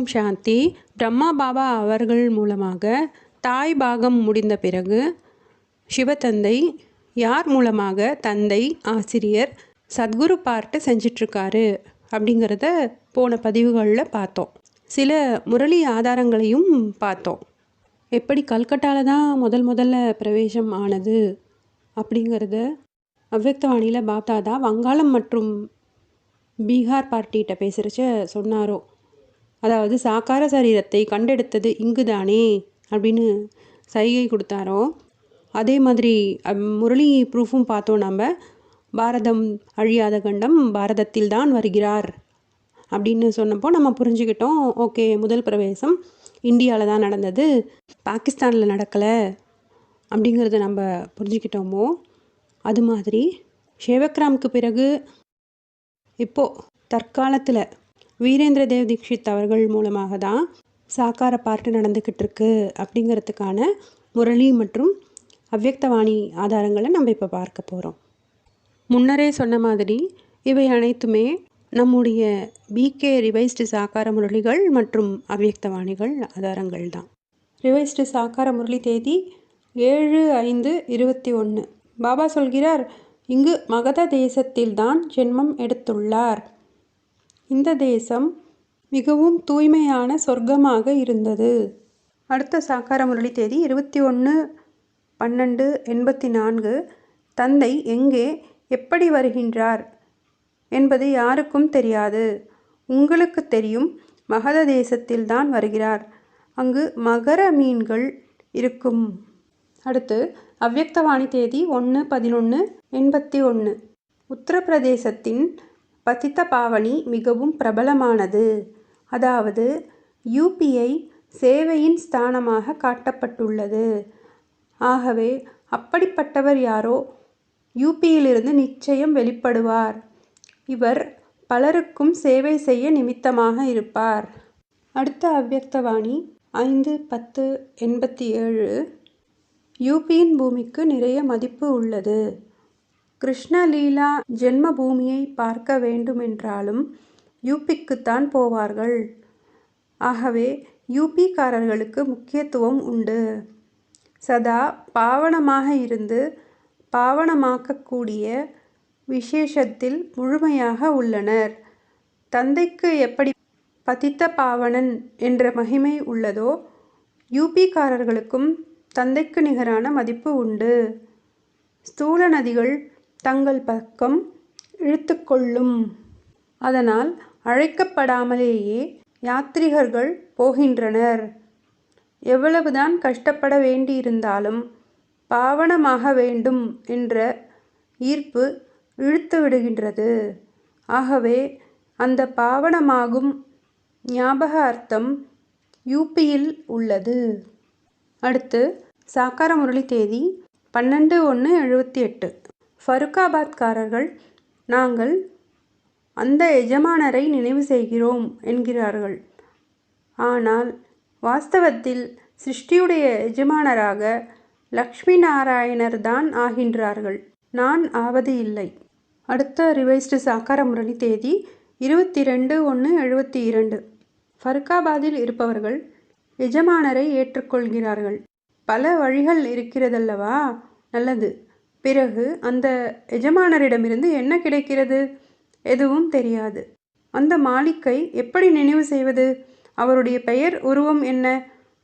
ஓம் சாந்தி. பிரம்மா பாபா அவர்கள் மூலமாக தாய் பாகம் முடிந்த பிறகு சிவத்தந்தை யார் மூலமாக தந்தை ஆசிரியர் சத்குரு பார்ட்டு செஞ்சிட்ருக்காரு அப்படிங்கிறத போன பதிவுகளில் பார்த்தோம். சில முரளி ஆதாரங்களையும் பார்த்தோம். எப்படி கல்கட்டாவில் தான் முதல்ல பிரவேசம் ஆனது அப்படிங்கிறத அவ்வக்தவாணியில் பாப்தாதா வங்காளம் மற்றும் பீகார் பார்ட்டிகிட்ட பேசுகிறச்ச சொன்னாரோ. அதாவது சாக்கார சரீரத்தை கண்டெடுத்தது இங்கு தானே அப்படின்னு சைகை கொடுத்தாரோ. அதே மாதிரி முரளி ப்ரூஃபும் பார்த்தோம். நம்ம பாரதம் அழியாத கண்டம் பாரதத்தில் தான் வருகிறார் அப்படின்னு சொன்னப்போ நம்ம புரிஞ்சுக்கிட்டோம். ஓகே, முதல் பிரவேசம் இந்தியாவில் தான் நடந்தது, பாகிஸ்தானில் நடக்கலை அப்படிங்கிறத நம்ம புரிஞ்சுக்கிட்டோமோ. அது மாதிரி சேவக்ராமுக்கு பிறகு இப்போது தற்காலத்தில் வீரேந்திர தேவ் தீக்ஷித் அவர்கள் மூலமாக தான் சாக்கார பார்ட்டு நடந்துக்கிட்டு இருக்கு அப்படிங்கிறதுக்கான முரளி மற்றும் அவ்வக்தவாணி ஆதாரங்களை நம்ம இப்போ பார்க்க போகிறோம். முன்னரே சொன்ன மாதிரி இவை அனைத்துமே நம்முடைய பிகே ரிவைஸ்டு சாக்கார முரளிகள் மற்றும் அவ்வக்தவாணிகள் ஆதாரங்கள் தான். ரிவைஸ்டு சாக்கார முரளி தேதி 7/5/21. பாபா சொல்கிறார், இங்கு மகத தேசத்தில்தான் ஜென்மம் எடுத்துள்ளார். இந்த தேசம் மிகவும் தூய்மையான சொர்க்கமாக இருந்தது. அடுத்த சாக்கார முரளி தேதி 21/12/84. தந்தை எங்கே எப்படி வருகின்றார் என்பது யாருக்கும் தெரியாது. உங்களுக்கு தெரியும், மகத தேசத்தில்தான் வருகிறார். அங்கு மகர மீன்கள் இருக்கும். அடுத்து அவ்வக்தவாணி தேதி 1/11/81. உத்தரப்பிரதேசத்தின் பதித்த பாவனி மிகவும் பிரபலமானது. அதாவது யூபிஐ சேவையின் ஸ்தானமாக காட்டப்பட்டுள்ளது. ஆகவே அப்படிப்பட்டவர் யாரோ யூபியிலிருந்து நிச்சயம் வெளிப்படுவார். இவர் பலருக்கும் சேவை செய்ய நிமித்தமாக இருப்பார். அடுத்த அவ்வக்தவாணி 5/10/87. யூபியின் பூமிக்கு நிறைய மதிப்பு உள்ளது. கிருஷ்ணலீலா ஜென்ம பூமியை பார்க்க வேண்டுமென்றாலும் யூபிக்குத்தான் போவார்கள். ஆகவே யூபிக்காரர்களுக்கு முக்கியத்துவம் உண்டு. சதா பாவனமாக இருந்து பாவனமாக்கக்கூடிய விசேஷத்தில் முழுமையாக உள்ளனர். தந்தைக்கு எப்படி பதித்த பாவனன் என்ற மகிமை உள்ளதோ, யூபிக்காரர்களுக்கும் தந்தைக்கு நிகரான மதிப்பு உண்டு. ஸ்தூல நதிகள் தங்கள் பக்கம் இழுத்துக்கொள்ளும். அதனால் அழைக்கப்படாமலேயே யாத்ரீகர்கள் போகின்றனர். எவ்வளவுதான் கஷ்டப்பட வேண்டியிருந்தாலும் பாவனமாக வேண்டும் என்ற ஈர்ப்பு இழுத்து விடுகின்றது. ஆகவே அந்த பாவனமாகும் ஞாபக அர்த்தம் யூபியில் உள்ளது. அடுத்து சாக்கார முரளி தேதி 12/1/78. ஃபருக்காபாத்காரர்கள் நாங்கள் அந்த எஜமானரை நினைவு செய்கிறோம் என்கிறார்கள். ஆனால் வாஸ்தவத்தில் சிருஷ்டியுடைய எஜமானராக லக்ஷ்மி நாராயணர் தான் ஆகின்றார்கள். நான் ஆவது இல்லை. அடுத்த ரிவைஸ்டு சாக்கார முரளி தேதி 22/1/72. ஃபருக்காபாத்தில் இருப்பவர்கள் எஜமானரை ஏற்றுக்கொள்கிறார்கள். பல வழிகள் இருக்கிறதல்லவா? நல்லது. பிறகு அந்த எஜமானரிடமிருந்து என்ன கிடைக்கிறது? எதுவும் தெரியாது. அந்த மாலிக்கை எப்படி நினைவு செய்வது? அவருடைய பெயர், உருவம் என்ன?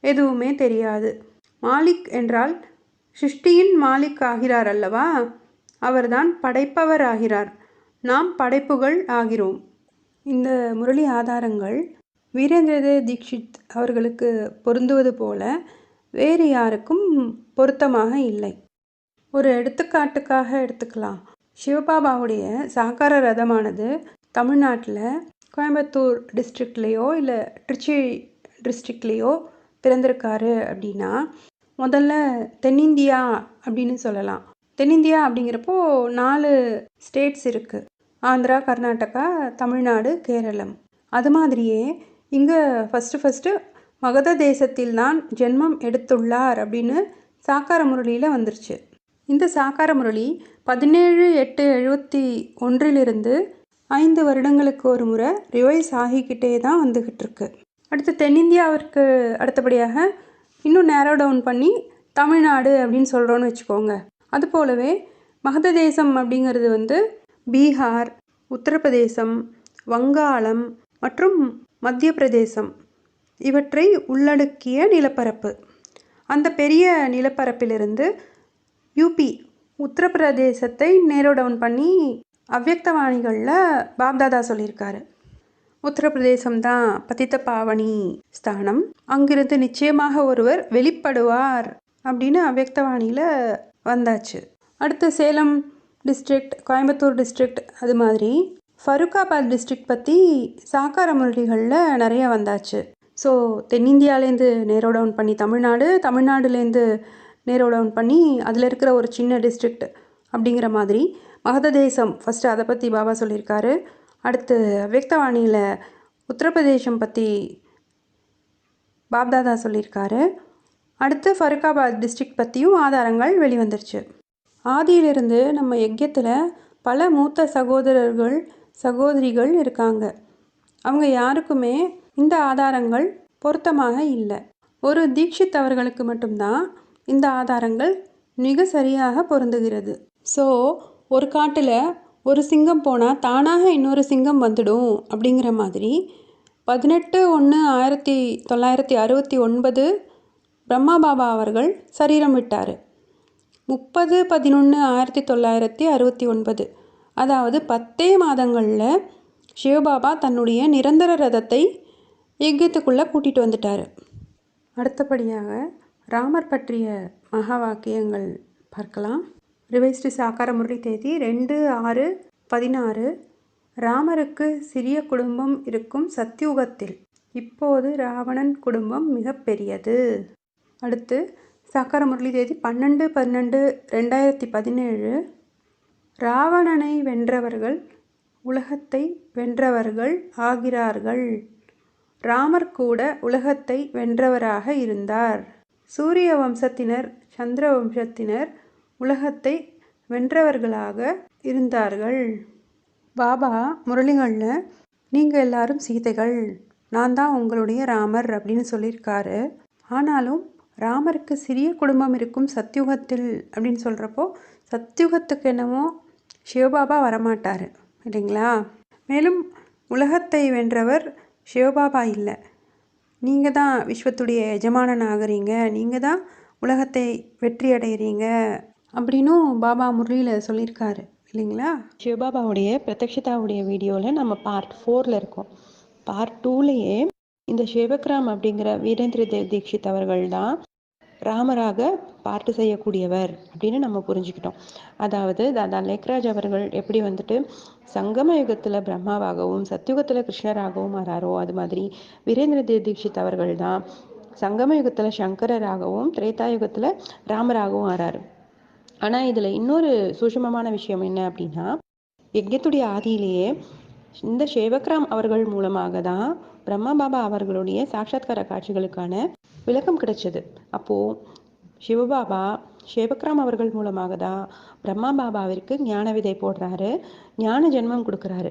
எதுவுமே தெரியாது. மாலிக் என்றால் சிருஷ்டியின் மாலிக் ஆகிறார் அல்லவா? அவர்தான் படைப்பவர் ஆகிறார். நாம் படைப்புகள் ஆகிறோம். இந்த முரளி ஆதாரங்கள் வீரேந்திரதேவ் தீக்ஷித் அவர்களுக்கு பொருந்துவது போல வேறு யாருக்கும் பொருத்தமாக இல்லை. ஒரு எடுத்துக்காட்டுக்காக எடுத்துக்கலாம். சிவபாபாவுடைய சாக்கார ரதமானது தமிழ்நாட்டில் கோயம்புத்தூர் டிஸ்ட்ரிக்ட்லேயோ இல்லை திருச்சி டிஸ்ட்ரிக்ட்லேயோ பிறந்திருக்காரு அப்படின்னா, முதல்ல தென்னிந்தியா அப்படின்னு சொல்லலாம். தென்னிந்தியா அப்படிங்கிறப்போ 4 ஸ்டேட்ஸ் இருக்குது. ஆந்திரா, கர்நாடகா, தமிழ்நாடு, கேரளம். அது மாதிரியே இங்கே ஃபஸ்ட்டு மகத தேசத்தில் தான் ஜென்மம் எடுத்துள்ளார் அப்படின்னு சாக்கார முரளியில் வந்துருச்சு. இந்த சாக்கார முரளி 17/8/71 5 வருடங்களுக்கு ஒரு முறை ரிவைஸ் ஆகிக்கிட்டே தான் வந்துக்கிட்டு இருக்கு. அடுத்து தென்னிந்தியாவிற்கு அடுத்தபடியாக இன்னும் நேரோ டவுன் பண்ணி தமிழ்நாடு அப்படின்னு சொல்கிறோன்னு வச்சுக்கோங்க. அது போலவே மகத தேசம் அப்படிங்கிறது வந்து பீகார், உத்தரப்பிரதேசம், வங்காளம் மற்றும் மத்திய பிரதேசம் இவற்றை உள்ளடக்கிய நிலப்பரப்பு. அந்த பெரிய நிலப்பரப்பிலிருந்து யூபி உத்தரப்பிரதேசத்தை நேரோ டவுன் பண்ணி அவ்யக்தவாணிகளில் பாப்தாதா சொல்லியிருக்காரு. உத்தரப்பிரதேசம் தான் பதித்த பாவனி ஸ்தானம், அங்கிருந்து நிச்சயமாக ஒருவர் வெளிப்படுவார் அப்படின்னு அவ்யக்தவாணியில் வந்தாச்சு. அடுத்து சேலம் டிஸ்ட்ரிக்ட், கோயம்புத்தூர் டிஸ்ட்ரிக்ட், அது மாதிரி ஃபருக்காபாத் டிஸ்ட்ரிக்ட் பற்றி சாக்கார முரளிகளில் நிறைய வந்தாச்சு. ஸோ தென்னிந்தியாவிலேருந்து நேரோ டவுன் பண்ணி தமிழ்நாடு, தமிழ்நாடுலேருந்து நேரோ டவுன் பண்ணி அதில் இருக்கிற ஒரு சின்ன டிஸ்ட்ரிக்ட் அப்படிங்கிற மாதிரி மகத தேசம் ஃபஸ்ட்டு அதை பற்றி பாபா சொல்லியிருக்காரு. அடுத்து அவ்யக்தவாணியில் உத்தரப்பிரதேசம் பற்றி பாப்தாதா சொல்லியிருக்காரு. அடுத்து ஃபருக்காபாத் டிஸ்ட்ரிக்ட் பற்றியும் ஆதாரங்கள் வெளிவந்துருச்சு. ஆதியிலிருந்து நம்ம யஜ்யத்தில் பல மூத்த சகோதரர்கள் சகோதரிகள் இருக்காங்க. அவங்க யாருக்குமே இந்த ஆதாரங்கள் பொருத்தமாக இல்லை. ஒரு தீக்ஷித் அவர்களுக்கு மட்டும்தான் இந்த ஆதாரங்கள் மிக சரியாக பொருந்துகிறது. ஸோ ஒரு காட்டில் ஒரு சிங்கம் போனால் தானாக இன்னொரு சிங்கம் வந்துடும் அப்படிங்கிற மாதிரி 18/1/1969 பிரம்மா பாபா அவர்கள் சரீரம் விட்டார். 30/11/1969, அதாவது 10 மாதங்களில் சிவபாபா தன்னுடைய நிரந்தர ரதத்தை யஜ்யத்துக்குள்ளே கூட்டிகிட்டு வந்துட்டார். அடுத்தபடியாக ராமர் பற்றிய மகா வாக்கியங்கள் பார்க்கலாம். ரிவைஸ்டு சாக்கார முரளி தேதி 2/6/16. ராமருக்கு சிறிய குடும்பம் இருக்கும் சத்யுகத்தில் இப்போது ராவணன் குடும்பம் மிக பெரியது. அடுத்து சாக்கார முரளி தேதி 12/12/2017. ராவணனை வென்றவர்கள் உலகத்தை வென்றவர்கள் ஆகிறார்கள். ராமர் கூட உலகத்தை வென்றவராக இருந்தார். சூரிய வம்சத்தினர், சந்திர வம்சத்தினர் உலகத்தை வென்றவர்களாக இருந்தார்கள். பாபா முரளிகளில் நீங்கள் எல்லாரும் சீதைகள், நான் தான் உங்களுடைய ராமர் அப்படின்னு சொல்லியிருக்காரு. ஆனாலும் ராமருக்கு சிறிய குடும்பம் இருக்கும் சத்யுகத்தில் அப்படின்னு சொல்கிறப்போ சத்யுகத்துக்கு என்னமோ சிவபாபா வரமாட்டார் இல்லைங்களா? மேலும் உலகத்தை வென்றவர் சிவபாபா இல்லை, நீங்கள் தான் விஸ்வத்துடைய எஜமானன் ஆகிறீங்க, நீங்கள் தான் உலகத்தை வெற்றி அடைகிறீங்க அப்படின்னும் பாபா முரளியில் சொல்லியிருக்காரு இல்லைங்களா? சிவபாபாவுடைய பிரத்யக்ஷதாவுடைய வீடியோவில் நம்ம பார்ட் 4ல் இருக்கோம். பார்ட் 2லேயே இந்த சிவக்ராம் அப்படிங்கிற வீரேந்திர தேவ் தீக்ஷித் அவர்கள் தான் ராமராக பார்ட்டு செய்யக்கூடியவர் அப்படின்னு நம்ம புரிஞ்சுக்கிட்டோம். அதாவது தாதா லேக்ராஜ் அவர்கள் எப்படி வந்துட்டு சங்கம யுகத்தில் பிரம்மாவாகவும் சத்யுகத்தில் கிருஷ்ணராகவும் ஆறாரோ, அது மாதிரி வீரேந்திர தேவ் தீக்ஷித் அவர்கள் தான் சங்கம யுகத்தில் சங்கரராகவும் திரேதாயுகத்தில் ராமராகவும் ஆறாரு. ஆனால் இதில் இன்னொரு சூட்சுமமான விஷயம் என்ன அப்படின்னா, யஜ்யத்துடைய ஆதியிலேயே இந்த சேவக்ராம் அவர்கள் மூலமாக தான் பிரம்மா பாபா அவர்களுடைய சாட்சாத்கார காட்சிகளுக்கான விளக்கம் கிடைச்சது. அப்போது சிவபாபா சேவக்ராம் அவர்கள் மூலமாக தான் பிரம்மா பாபாவிற்கு ஞான விதை போடுறாரு, ஞான ஜென்மம் கொடுக்குறாரு.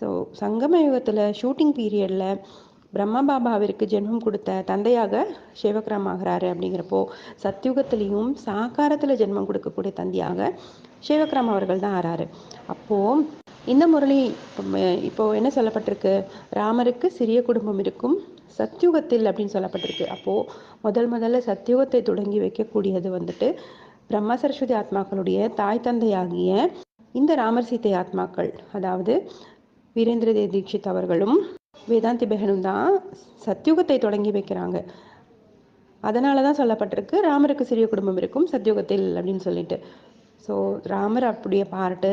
ஸோ சங்கம யுகத்தில் ஷூட்டிங் பீரியடில் பிரம்மா பாபாவிற்கு ஜென்மம் கொடுத்த தந்தையாக சிவக்ராம் ஆகிறாரு. அப்படிங்கிறப்போ சத்யுகத்திலையும் சாக்காரத்தில் ஜென்மம் கொடுக்கக்கூடிய தந்தையாக சிவக்ராம் அவர்கள் தான் ஆறாரு. அப்போது இந்த முரளி இப்போ என்ன சொல்லப்பட்டிருக்கு, ராமருக்கு சிறிய குடும்பம் இருக்கும் சத்யுகத்தில் அப்படின்னு சொல்லப்பட்டிருக்கு. அப்போது முதல்ல சத்யுகத்தை தொடங்கி வைக்கக்கூடியது வந்துட்டு பிரம்மா சரஸ்வதி ஆத்மாக்களுடைய தாய் தந்தையாகிய இந்த ராமர் சீதை ஆத்மாக்கள், அதாவது வீரேந்திர தேவ் தீக்ஷித் அவர்களும் வேதாந்தி பெகனும் தான் சத்யுகத்தை தொடங்கி வைக்கிறாங்க. அதனால தான் சொல்லப்பட்டிருக்கு ராமருக்கு சிறிய குடும்பம் இருக்கும் சத்யுகத்தில் அப்படின்னு சொல்லிட்டு. ஸோ ராமர் அப்படியே பார்ட்டு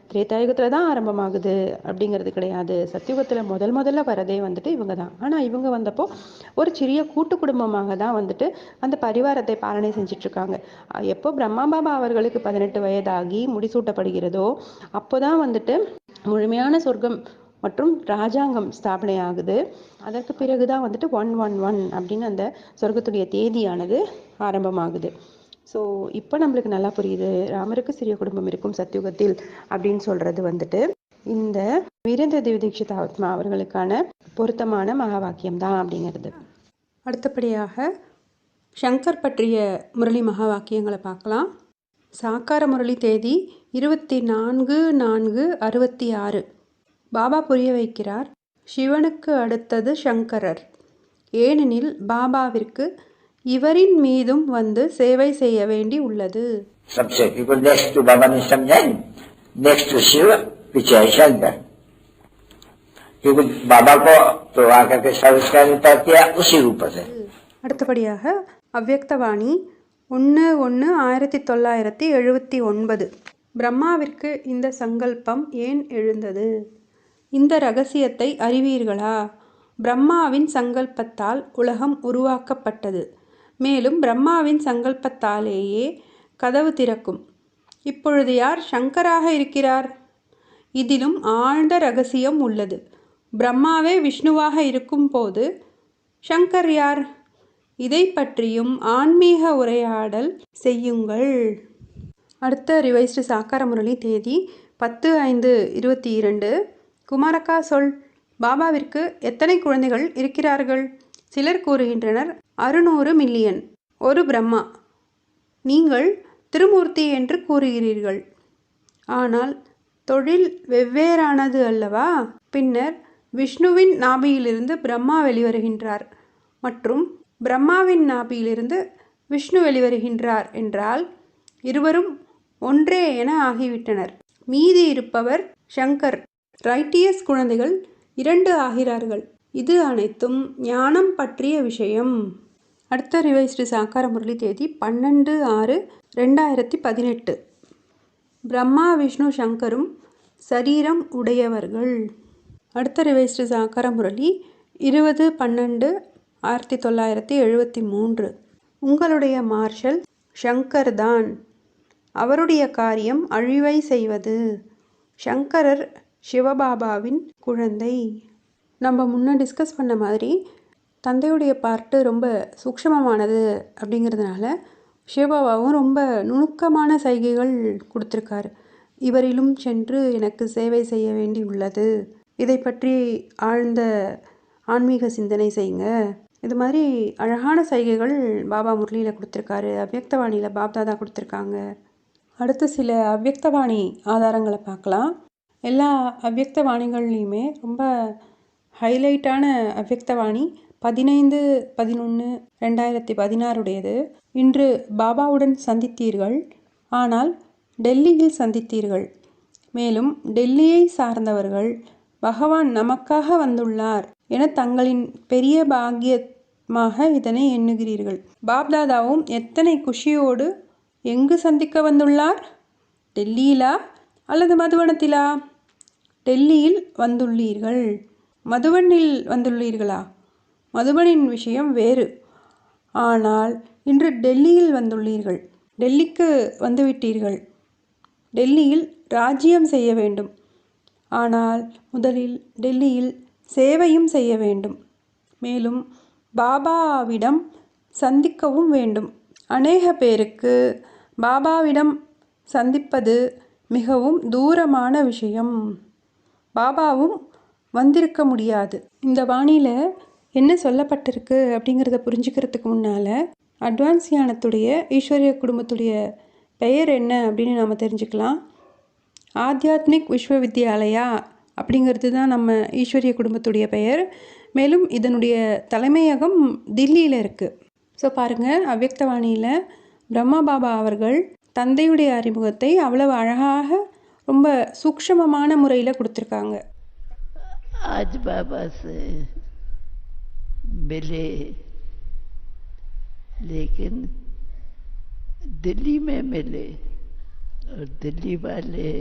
திரேதாயுகத்தில் தான் ஆரம்பமாகுது அப்படிங்கிறது கிடையாது. சத்யுகத்தில் முதல்ல வரதே வந்துட்டு இவங்க தான். ஆனால் இவங்க வந்தப்போ ஒரு சிறிய கூட்டு குடும்பமாக தான் வந்துட்டு அந்த பரிவாரத்தை பாலனை செஞ்சிட்ருக்காங்க. எப்போ பிரம்மா பாபா அவர்களுக்கு 18 வயதாகி முடிசூட்டப்படுகிறதோ அப்போ தான் வந்துட்டு முழுமையான சொர்க்கம் மற்றும் ராஜாங்கம் ஸ்தாபனை ஆகுது. அதற்கு பிறகு தான் வந்துட்டு 111 அப்படின்னு அந்த சொர்க்கத்துடைய தேதியானது ஆரம்பமாகுது. ஸோ இப்போ நம்மளுக்கு நல்லா புரியுது, ராமருக்கு சிறிய குடும்பம் இருக்கும் சத்யுகத்தில் அப்படின்னு சொல்கிறது வந்துட்டு இந்த வீரேந்திர தேவ தீட்சித ஆத்மா அவர்களுக்கான பொருத்தமான மகா வாக்கியம் தான் அப்படிங்கிறது. அடுத்தபடியாக சங்கர் பற்றிய முரளி மகா வாக்கியங்களை பார்க்கலாம். சாக்கார முரளி தேதி 24/4/66. பாபா புரிய வைக்கிறார், சிவனுக்கு அடுத்தது சங்கரர். ஏனெனில் பாபாவிற்கு இவரின் மீதும் வந்து சேவை செய்ய வேண்டி உள்ளது. सबसे people next to Baba ने समझाएं, next to Shiva, पीछे है शंकर. क्योंकि बाबा को तो आकर के संस्कार किया उसी रूप से. அடுத்தபடியாக அவ்யக்தவாணி 1/1/1979. பிரம்மாவிற்கு இந்த சங்கல்பம் ஏன் எழுந்தது? இந்த ரகசியத்தை அறிவீர்களா? பிரம்மாவின் சங்கல்பத்தால் உலகம் உருவாக்கப்பட்டது. மேலும் பிரம்மாவின் சங்கல்பத்தாலேயே கதவு திறக்கும். இப்பொழுது யார் சங்கராக இருக்கிறார்? இதிலும் ஆழ்ந்த ரகசியம் உள்ளது. பிரம்மாவே விஷ்ணுவாக இருக்கும் போது சங்கர் யார்? இதை பற்றியும் ஆன்மீக உரையாடல் செய்யுங்கள். அடுத்த ரிவைஸ்டு சாக்கார முரளி தேதி 10/5/22. குமாரக்கா சொல், பாபாவிற்கு எத்தனை குழந்தைகள் இருக்கிறார்கள்? சிலர் கூறுகின்றனர் 600 மில்லியன். ஒரு பிரம்மா. நீங்கள் திருமூர்த்தி என்று கூறுகிறீர்கள். ஆனால் தொழில் வெவ்வேறானது அல்லவா? பின்னர் விஷ்ணுவின் நாபியிலிருந்து பிரம்மா வெளிவருகின்றார் மற்றும் பிரம்மாவின் நாபியிலிருந்து விஷ்ணு வெளிவருகின்றார் என்றால் இருவரும் ஒன்றே என ஆகிவிட்டனர். மீதி இருப்பவர் சங்கர். ரைட்டியஸ் குழந்தைகள் 2 ஆகிறார்கள். இது அனைத்தும் ஞானம் பற்றிய விஷயம். அடுத்த ரிவைஸ்டு சாக்கார முரளி தேதி 12/6/2018. பிரம்மா விஷ்ணு சங்கரும் சரீரம் உடையவர்கள். அடுத்த ரிவைஸ்டு சாக்கார முரளி 20/12/1973. உங்களுடைய மார்ஷல் சங்கர் தான். அவருடைய காரியம் அழிவை செய்வது. சங்கரர் சிவபாபாவின் குழந்தை. நம்ம முன்ன டிஸ்கஸ் பண்ண மாதிரி தந்தையுடைய பார்ட்டு ரொம்ப சூக்ஷ்மமானது அப்படிங்கிறதுனால சிவபாபாவும் ரொம்ப நுணுக்கமான சைகைகள் கொடுத்துருக்காரு. இவரிலும் சென்று எனக்கு சேவை செய்ய வேண்டி உள்ளது. இதை பற்றி ஆழ்ந்த ஆன்மீக சிந்தனை செய்யுங்க. இது மாதிரி அழகான சைகைகள் பாபா முரளியில் கொடுத்துருக்காரு. அவ்யக்தவாணியில் பாப்தாதா கொடுத்துருக்காங்க. அடுத்து சில அவ்யக்தவாணி ஆதாரங்களை பார்க்கலாம். எல்லா அவ்யக்தவாணிகள்லையுமே ரொம்ப ஹைலைட்டான அவ்யக்தவாணி 15/11/2016 இன்று பாபாவுடன் சந்தித்தீர்கள், ஆனால் டெல்லியில் சந்தித்தீர்கள். மேலும் டெல்லியை சார்ந்தவர்கள் பகவான் நமக்காக வந்துள்ளார் என தங்களின் பெரிய பாக்கியமாக இதனை எண்ணுகிறீர்கள். பாப்தாதாவும் எத்தனை குஷியோடு எங்கு சந்திக்க வந்துள்ளார்? டெல்லியிலா அல்லது மதுவனத்திலா? டெல்லியில் வந்துள்ளீர்கள். மதுவனில் வந்துள்ளீர்களா? மதுபனின் விஷயம் வேறு. ஆனால் இன்று டெல்லியில் வந்துள்ளீர்கள். டெல்லிக்கு வந்துவிட்டீர்கள். டெல்லியில் ராஜ்யம் செய்ய வேண்டும். ஆனால் முதலில் டெல்லியில் சேவையும் செய்ய வேண்டும். மேலும் பாபாவிடம் சந்திக்கவும் வேண்டும். அநேக பேருக்கு பாபாவிடம் சந்திப்பது மிகவும் தூரமான விஷயம். பாபாவும் வந்திருக்க முடியாது. இந்த வாணியில் என்ன சொல்லப்பட்டிருக்கு அப்படிங்கிறத புரிஞ்சுக்கிறதுக்கு முன்னால் அட்வான்ஸ் ஞானத்துடைய ஈஸ்வரிய குடும்பத்துடைய பெயர் என்ன அப்படின்னு நாம் தெரிஞ்சுக்கலாம். ஆத்தியாத்மிக் விஸ்வவித்யாலயா அப்படிங்கிறது தான் நம்ம ஈஸ்வரிய குடும்பத்துடைய பெயர். மேலும் இதனுடைய தலைமையகம் தில்லியில் இருக்குது. ஸோ பாருங்கள், அவ்யக்தவாணியில் பிரம்மா பாபா அவர்கள் தந்தையுடைய அறிமுகத்தை அவ்வளவு அழகாக ரொம்ப சூக்ஷ்மமான முறையில் கொடுத்துருக்காங்க. आज बाबा से मिले, लेकिन दिल्ली में मिले और दिल्ली वाले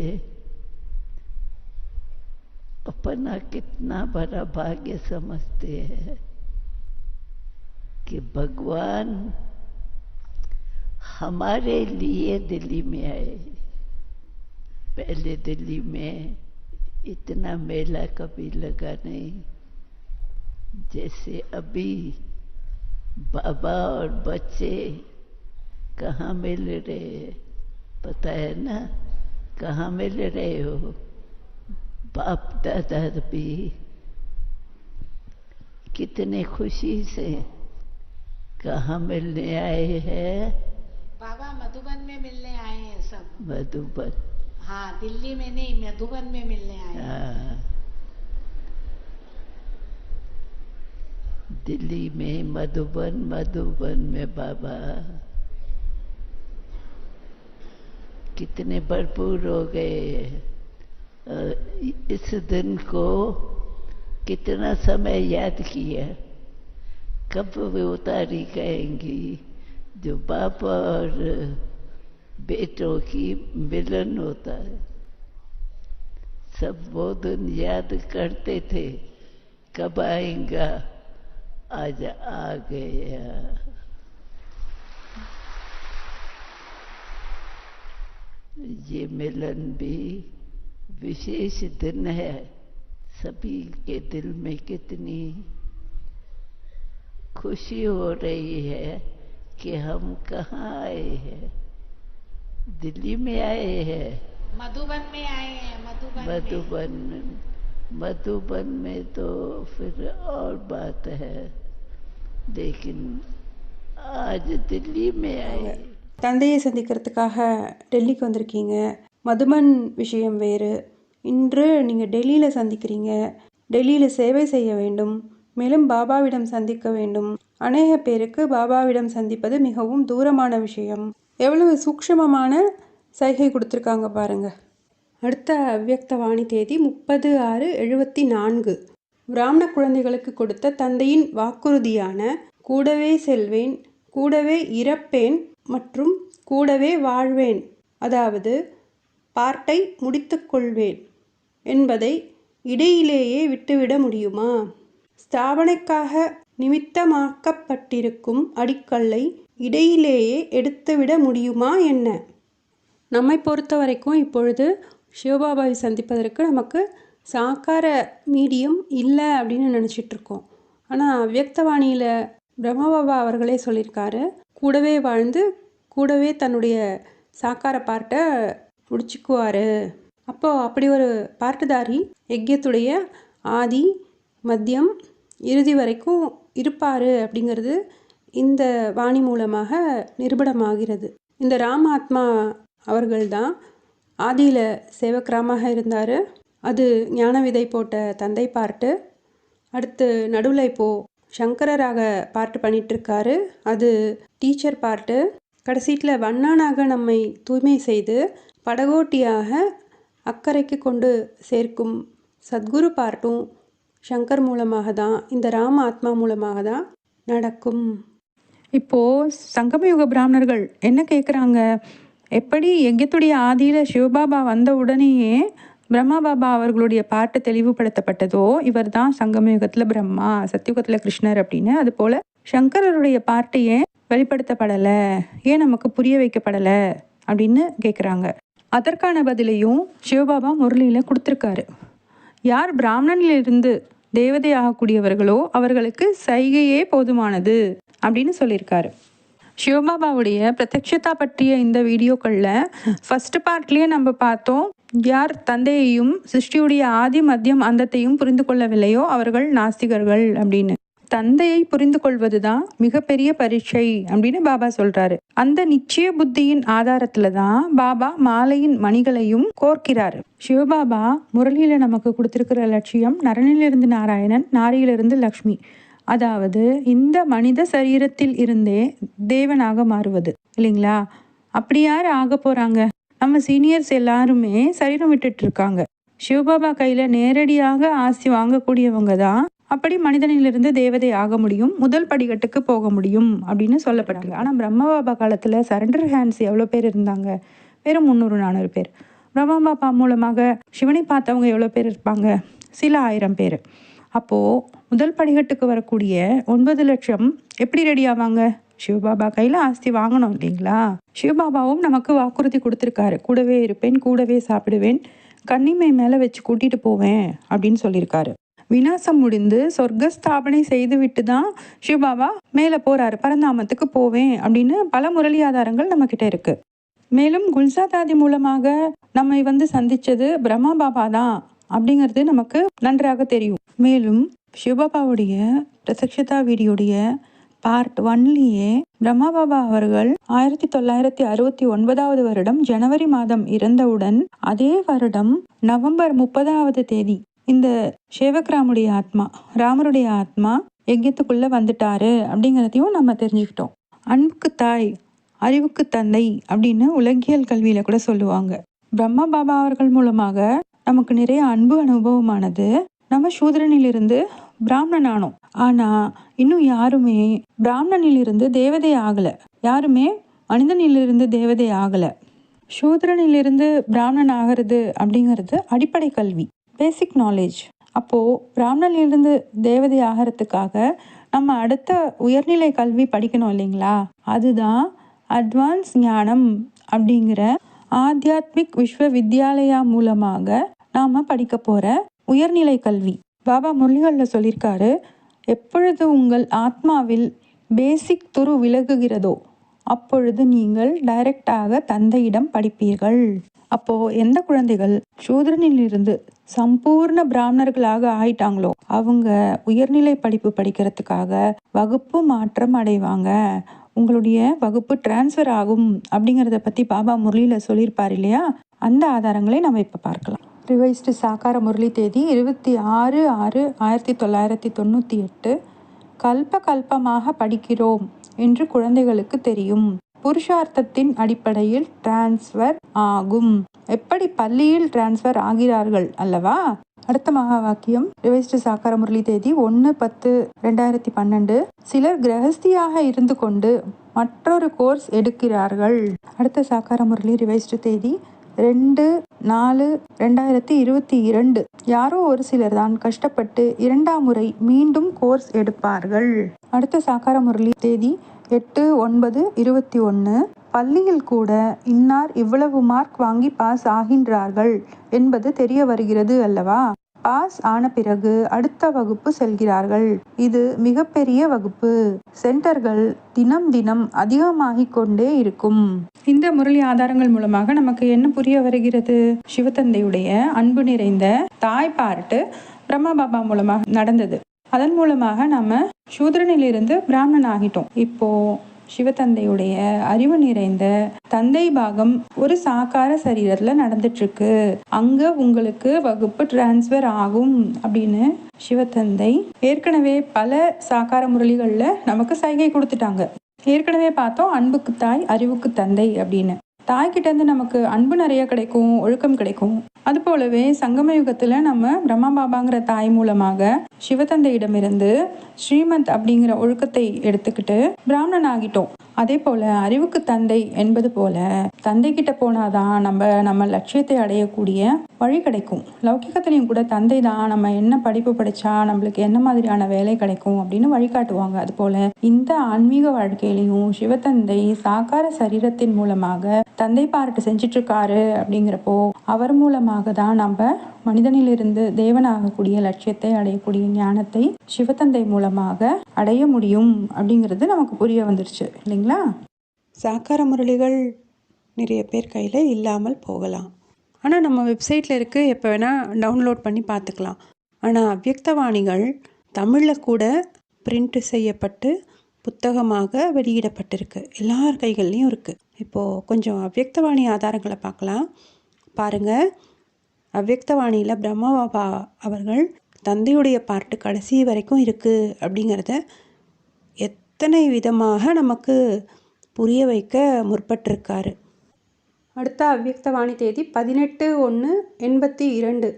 अपना कितना बड़ा भाग्य समझते हैं कि भगवान हमारे लिए दिल्ली में आए। पहले दिल्ली में इतना मेला कभी लगा नहीं जैसे अभी। बाबा और बच्चे कहाँ मिल रहे, पता है ना? कहाँ मिल रहे हो? बाप दादा भी कितने खुशी से कहाँ मिलने आए हैं। बाबा मधुबन में मिलने आए हैं सब। मधुबन, हाँ, दिल्ली में नहीं, मधुबन में मिलने आए हैं। हाँ, दिल्ली में मधुबन में बाबा कितने भरपूर हो गए। इस दिन को कितना समय याद किया, कब वो तारीख आएंगी जो बाप और बेटों की मिलन होता है। सब वो दिन याद करते थे, कब आएगा, आज आ गया। ये मिलन भी विशेष दिन है। सभी के दिल में कितनी खुशी हो रही है कि हम कहाँ आए हैं। दिल्ली में आए हैं, मधुबन में आए हैं। मधुबन में तो फिर और बात है, लेकिन आज दिल्ली में आए। தந்தையை சந்திக்கிறதுக்காக டெல்லிக்கு வந்திருக்கீங்க. மதுபன் விஷயம் வேறு. இன்று நீங்கள் டெல்லியில் சந்திக்கிறீங்க. டெல்லியில் சேவை செய்ய வேண்டும், மேலும் பாபாவிடம் சந்திக்க வேண்டும். அநேக பேருக்கு பாபாவிடம் சந்திப்பது மிகவும் தூரமான விஷயம். எவ்வளவு சூக்ஷ்மமான சைகை கொடுத்துருக்காங்க பாருங்க. அடுத்த அவ்யக்தவாணி தேதி 30/6/74. பிராமண குழந்தைகளுக்கு கொடுத்த தந்தையின் வாக்குறுதியான கூடவே செல்வேன், கூடவே இறப்பேன் மற்றும் கூடவே வாழ்வேன், அதாவது பார்ட்டை முடித்துக்கொள்வேன் என்பதை இடையிலேயே விட்டுவிட முடியுமா? ஸ்தாபனைக்காக நிமித்தமாக்கப்பட்டிருக்கும் அடிக்கல்லை இடையிலேயே எடுத்துவிட முடியுமா என்ன? நம்மை பொறுத்த வரைக்கும் இப்பொழுது சிவபாபாவை சந்திப்பதற்கு நமக்கு சாக்கார மீடியம் இல்லை அப்படின்னு நினச்சிட்ருக்கோம். ஆனால் அவ்யக்தவாணியில் பிரம்மபாபா அவர்களே சொல்லியிருக்காரு, கூடவே வாழ்ந்து கூடவே தன்னுடைய சாக்கார பார்ட்டை முடிச்சுக்குவார். அப்போது அப்படி ஒரு பார்ட்டுதாரி யஜ்யத்துடைய ஆதி மத்தியம் இறுதி வரைக்கும் இருப்பார் அப்படிங்கிறது இந்த வாணி மூலமாக நிரூபணமாகிறது. இந்த ராமாத்மா அவர்கள்தான் ஆதியில் சேவக்ராமாக இருந்தார். அது ஞான விதை போட்ட தந்தை பார்ட்டு. அடுத்து நடுவில் இப்போது சங்கரராக பார்ட்டு பண்ணிகிட்ருக்காரு, அது டீச்சர் பார்ட்டு. கடைசீட்டில் வண்ணானாக நம்மை தூய்மை செய்து படகோட்டியாக அக்கறைக்கு கொண்டு சேர்க்கும் சத்குரு பார்ட்டும் சங்கர் மூலமாக தான், இந்த ராம ஆத்மா மூலமாக தான் நடக்கும். இப்போது சங்கமயுக பிராமணர்கள் என்ன கேட்குறாங்க, எப்படி யஜ்யத்துடைய ஆதியில் சிவபாபா வந்த உடனேயே பிரம்மா பாபா அவர்களுடைய பாட்டு தெளிவுபடுத்தப்பட்டதோ, இவர் தான் சங்கமயுகத்தில் பிரம்மா, சத்தியுகத்தில் கிருஷ்ணர் அப்படின்னு, அதுபோல் சங்கரருடைய பாட்டு ஏன் வெளிப்படுத்தப்படலை, ஏன் நமக்கு புரிய வைக்கப்படலை அப்படின்னு கேட்குறாங்க. அதற்கான பதிலையும் சிவபாபா முரளியில் கொடுத்துருக்காரு. யார் பிராமணனிலிருந்து தேவதை ஆகக்கூடியவர்களோ அவர்களுக்கு சைகையே போதுமானது அப்படின்னு சொல்லியிருக்காரு. சிவபாபாவுடைய பிரத்யக்ஷதா பற்றிய இந்த வீடியோக்களில் ஃபஸ்ட்டு பார்ட்லேயே நம்ம பார்த்தோம், யார் தந்தையையும் சிருஷ்டியுடைய ஆதி மத்தியம் அந்தத்தையும் புரிந்து கொள்ளவில்லையோ அவர்கள் நாஸ்திகர்கள் அப்படின்னு. தந்தையை புரிந்து கொள்வது தான் மிகப்பெரிய பரீட்சை அப்படின்னு பாபா சொல்றாரு. அந்த நிச்சய புத்தியின் ஆதாரத்துல தான் பாபா மாலையின் மணிகளையும் கோர்க்கிறாரு. சிவபாபா முரளியில நமக்கு கொடுத்திருக்கிற லட்சியம் நரனிலிருந்து நாராயணன், நாரியிலிருந்து லக்ஷ்மி. அதாவது இந்த மனித சரீரத்தில் இருந்தே தேவனாக மாறுவது இல்லைங்களா? அப்படி யார் ஆக போறாங்க? நம்ம சீனியர்ஸ் எல்லாருமே சரீரம் விட்டுட்டு இருக்காங்க. சிவபாபா கையில நேரடியாக ஆசி வாங்கக்கூடியவங்க தான் அப்படி மனிதனிலிருந்து தேவதை ஆக முடியும், முதல் படிக்கட்டுக்கு போக முடியும் அப்படின்னு சொல்லப்படுறாங்க. ஆனால் பிரம்மபாபா காலத்தில் சரண்டர் ஹேண்ட்ஸ் எவ்வளோ பேர் இருந்தாங்க? வெறும் 300-400 பேர். பிரம்மபாபா மூலமாக சிவனை பார்த்தவங்க எவ்வளோ பேர் இருப்பாங்க? சில 1000 பேர். அப்போது முதல் படிக்கட்டுக்கு வரக்கூடிய 9 லட்சம் எப்படி ரெடி ஆவாங்க? சிவபாபா கையில் ஆஸ்தி வாங்கணும் இல்லைங்களா? சிவபாபாவும் நமக்கு வாக்குறுதி கொடுத்துருக்காரு, கூடவே இருப்பேன், கூடவே சாப்பிடுவேன், கன்னிமை மேலே வச்சு கூட்டிகிட்டு போவேன் அப்படின்னு சொல்லியிருக்காரு. விநாசம் முடிந்து சொர்க்கஸ்தாபனை செய்துவிட்டு தான் சிவபாபா மேலே போகிறாரு, பரந்தாமத்துக்கு போவேன் அப்படின்னு பல முரளி ஆதாரங்கள் நம்மக்கிட்ட இருக்குது. மேலும் குல்சாதாதி மூலமாக நம்மை சந்தித்தது பிரம்மா பாபா தான் அப்படிங்கிறது நமக்கு நன்றாக தெரியும். மேலும் சிவபாபாவுடைய பிரத்யக்ஷதா வீடியோடைய பார்ட் 1லேயே பிரம்மா பாபா அவர்கள் 1969 வருடம் ஜனவரி மாதம் இறந்தவுடன் அதே வருடம் நவம்பர் 30வது தேதி இந்த சேவக்ராமுடைய ஆத்மா, ராமருடைய ஆத்மா யஜ்யத்துக்குள்ள வந்துட்டாரு அப்படிங்கிறதையும் நம்ம தெரிஞ்சுக்கிட்டோம். அன்புக்கு தாய், அறிவுக்கு தந்தை அப்படின்னு உலகியல் கல்வியில கூட சொல்லுவாங்க. பிரம்மா பாபா அவர்கள் மூலமாக நமக்கு நிறைய அன்பு அனுபவமானது. நம்ம சூத்ரனிலிருந்து பிராமணன் ஆனோம். ஆனா இன்னும் யாருமே பிராமணனிலிருந்து தேவதை ஆகல. யாருமே மனிதனிலிருந்து தேவதை ஆகல. சூத்ரனிலிருந்து பிராமணன் ஆகிறது அப்படிங்கிறது அடிப்படை கல்வி, பேசிக் நாலேஜ். அப்போ பிராமணனிலிருந்து தேவதை ஆகிறதுக்காக நம்ம அடுத்த உயர்நிலை கல்வி படிக்கணும் இல்லைங்களா? அதுதான் அட்வான்ஸ் ஞானம் அப்படிங்கிற ஆத்தியாத்மிக் விஸ்வ வித்யாலயா மூலமாக நாம படிக்க போற உயர்நிலை கல்வி. பாபா முரளிகளில் சொல்லியிருக்காரு, எப்பொழுது உங்கள் ஆத்மாவில் பேசிக் துரு விலகுகிறதோ அப்பொழுது நீங்கள் டைரக்டாக தந்தையிடம் படிப்பீர்கள். அப்போ எந்த குழந்தைகள் சூத்ரனிலிருந்து சம்பூர்ண பிராமணர்களாக ஆயிட்டாங்களோ அவங்க உயர்நிலை படிப்பு படிக்கிறதுக்காக வகுப்பு மாற்றம் அடைவாங்க. உங்களுடைய வகுப்பு டிரான்ஸ்ஃபர் ஆகும் அப்படிங்கிறத பற்றி பாபா முரளியில் சொல்லியிருப்பார் இல்லையா? அந்த ஆதாரங்களை நம்ம இப்போ பார்க்கலாம். ரிவைஸ்டு சாக்கார முரளி தேதி 26/6/1998. கல்ப கல்பமாக படிக்கிறோம் என்று குழந்தைகளுக்கு தெரியும். புருஷார்த்தத்தின் அடிப்படையில் டிரான்ஸ்ஃபர் ஆகும். எப்படி பள்ளியில் டிரான்ஸ்ஃபர் ஆகிறார்கள் அல்லவா? அடுத்த மகா வாக்கியம் ரிவைஸ்டு சாக்கார முரளி தேதி 1/10/2012. சிலர் கிரகஸ்தியாக இருந்து கொண்டு மற்றொரு கோர்ஸ் எடுக்கிறார்கள். அடுத்த சாக்கார முரளி ரிவைஸ்டு தேதி 2/4/2022. யாரோ ஒரு சிலர் தான் கஷ்டப்பட்டு 2ஆம் முறை மீண்டும் கோர்ஸ் எடுப்பார்கள். அடுத்த சாக்கார முரளி தேதி 8/9/21. பள்ளியில் கூட இன்னார் இவ்வளவு மார்க் வாங்கி பாஸ் ஆகின்றார்கள் என்பது தெரிய வருகிறது அல்லவா? பாஸ் ஆன பிறகு அடுத்த வகுப்பு செல்கிறார்கள். இது மிகப்பெரிய வகுப்பு. சென்டர்கள் தினம் தினம் அதிகமாகிக் கொண்டே இருக்கும். இந்த முரளி ஆதாரங்கள் மூலமாக நமக்கு என்ன புரிய வருகிறது? சிவத்தந்தையுடைய அன்பு நிறைந்த தாய் பார்ட்டு பிரம்மா பாபா மூலமாக நடந்தது. அதன் மூலமாக நம்ம சூத்ரனிலிருந்து பிராமணன் ஆகிட்டோம். இப்போ சிவத்தந்தையுடைய அறிவு நிறைந்த தந்தை பாகம் ஒரு சாக்கார சரீரத்துல நடந்துட்டு இருக்கு. அங்க உங்களுக்கு வகுப்பு டிரான்ஸ்ஃபர் ஆகும் அப்படின்னு சிவத்தந்தை ஏற்கனவே பல சாக்கார முரளிகள்ல நமக்கு சைகை கொடுத்துட்டாங்க. ஏற்கனவே பார்த்தோம் அன்புக்கு தாய், அறிவுக்கு தந்தை அப்படின்னு. தாய்கிட்ட இருந்து நமக்கு அன்பு நிறைய கிடைக்கும், ஒழுக்கம் கிடைக்கும். அது போலவே சங்கம யுகத்துல நம்ம பிரம்மா பாபாங்கிற தாய் மூலமாக சிவத்தந்தையிடமிருந்து ஸ்ரீமத் அப்படிங்கிற ஒழுக்கத்தை எடுத்துக்கிட்டு பிராமணன் ஆகிட்டோம். அதே போல அறிவுக்கு தந்தை என்பது போல தந்தை கிட்ட போனாதான் நம்ம லட்சியத்தை அடையக்கூடிய வழி கிடைக்கும். லௌகிகத்திலையும் கூட தந்தை தான் நம்ம என்ன படிப்பு படிச்சா நம்மளுக்கு என்ன மாதிரியான வேலை கிடைக்கும் அப்படின்னு வழிகாட்டுவாங்க. அது போல இந்த ஆன்மீக வாழ்க்கையிலையும் சிவத்தந்தை சாக்கார சரீரத்தின் மூலமாக தந்தை பார்ட்டு செஞ்சிட்டு இருக்காரு. அப்படிங்கிறப்போ அவர் மூலமாக தான் நம்ம மனிதனிலிருந்து தேவனாகக்கூடிய லட்சியத்தை அடையக்கூடிய ஞானத்தை சிவத்தந்தை மூலமாக அடைய முடியும் அப்படிங்கிறது நமக்கு புரிய வந்துருச்சு இல்லைங்களா? சாக்கார முரளிகள் நிறைய பேர் கையில் இல்லாமல் போகலாம். ஆனால் நம்ம வெப்சைட்டில் இருக்குது, எப்போ வேணால் டவுன்லோட் பண்ணி பார்த்துக்கலாம். ஆனால் அவ்யக்தவாணிகள் தமிழில் கூட பிரிண்ட் செய்யப்பட்டு புத்தகமாக வெளியிடப்பட்டிருக்கு. எல்லார் கைகள்லையும் இருக்குது. இப்போது கொஞ்சம் அவ்யக்தவாணி ஆதாரங்களை பார்க்கலாம். பாருங்கள், அவ்யக்தவாணியில் பிரம்மா பாபா அவர்கள் தந்தையுடைய பார்ட்டு கடைசி வரைக்கும் இருக்குது அப்படிங்கிறத எத்தனை விதமாக நமக்கு புரிய வைக்க முற்பட்டிருக்காரு. அடுத்த அவ்யக்தவாணி தேதி 18/1/82.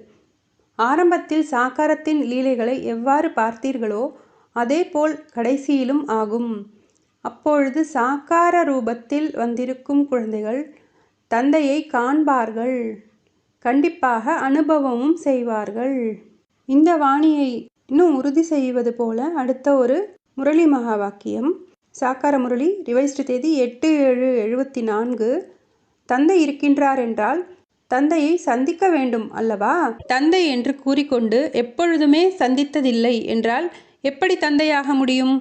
ஆரம்பத்தில் சாக்காரத்தின் லீலைகளை எவ்வாறு பார்த்தீர்களோ அதேபோல் கடைசியிலும் ஆகும். அப்பொழுது சாக்கார ரூபத்தில் வந்திருக்கும் குழந்தைகள் தந்தையை காண்பார்கள், கண்டிப்பாக அனுபவமும் செய்வார்கள். இந்த வாணியை இன்னும் உறுதி செய்வது போல அடுத்த ஒரு முரளி மகா வாக்கியம். சாக்கார முரளி ரிவைஸ்டு தேதி 8/7/74. தந்தை இருக்கின்றார் என்றால் தந்தையை சந்திக்க வேண்டும் அல்லவா? தந்தை என்று கூறிக்கொண்டு எப்பொழுதுமே சந்தித்ததில்லை என்றால் எப்படி தந்தையாக முடியும்?